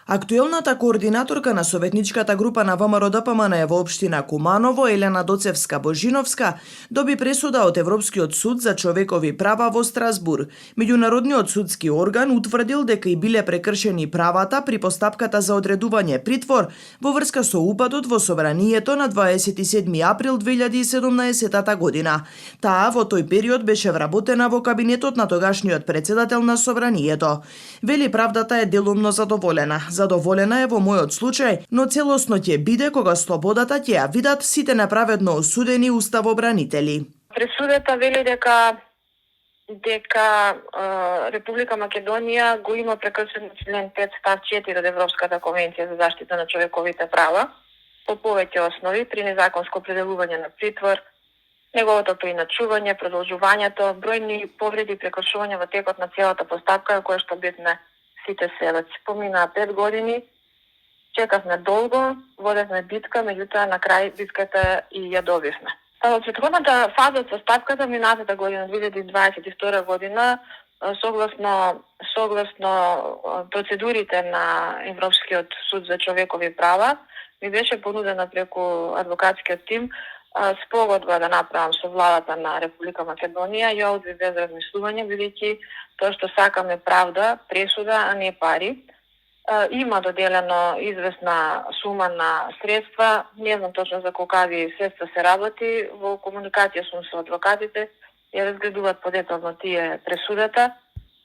Актуелната координаторка на советничката група на ВМРО-ДПМН во општина Куманово, Елена Доцевска-Божиновска, доби пресуда од Европскиот суд за човекови права во Страсбур. Меѓународниот судски орган утврдил дека и биле прекршени правата при постапката за одредување притвор во врска со упадот во собранието на 27 април 2017 година. Таа во тој период беше вработена во кабинетот на тогашниот председател на собранието. Вели правдата е делумно задоволена. Задоволена е во мојот случај, но целосно ќе биде кога слободата ќе ја видат сите неправедно осудени уставобранители. Пресудата вели дека Република Македонија го има прекршен член 5 став 4 од Европската конвенција за заштита на човековите права по повеќе основи при незаконско пределување на притвор, неговото преиначување, продолжувањето, бројни повреди и прекршувања во текот на целата постапка која што бевме сите сведоци. Поминаа 5 години, чекавме долго, водевме битка, меѓутоа на крај битката и ја добивме. Во претходната фаза од постапката минатата година, 2022 година, согласно процедурите на Европскиот суд за човекови права, ми беше понудена преку адвокатскиот тим спогодба да направам со владата на Република Македонија. Ја одби без размислување, бидејќи тоа што сакаме правда, пресуда, а не пари. Има доделено известна сума на средства, не знам точно за колкави средства се работи, во комуникација сум со адвокатите, ја разгледуваат подетално тие пресудата.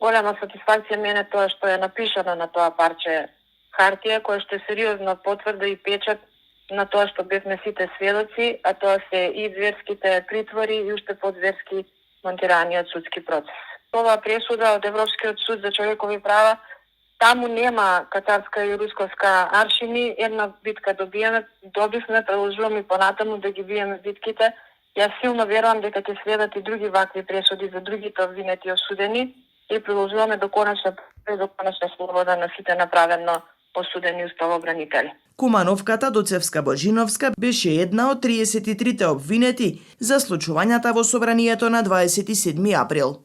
Голема сатисфакција мене тоа што е напишано на тоа парче хартија, која што е сериозна потврда и печат на тоа што бевме сите сведоци, а тоа се и зверските притвори и уште подзверски монтираниот судски процес. Ова пресуда од Европскиот суд за човекови права, таму нема катарска и русковска аршини, една битка добивме, продолжуваме и понатаму да ги биеме битките. Јас силно верувам дека ќе следат и други вакви пресуди за другите обвинети осудени и продолжуваме до конечна слобода на сите направено осудени уставобранители. Кумановката Доцевска-Божиновска беше една од 33 обвинети за случувањата во собранието на 27 април.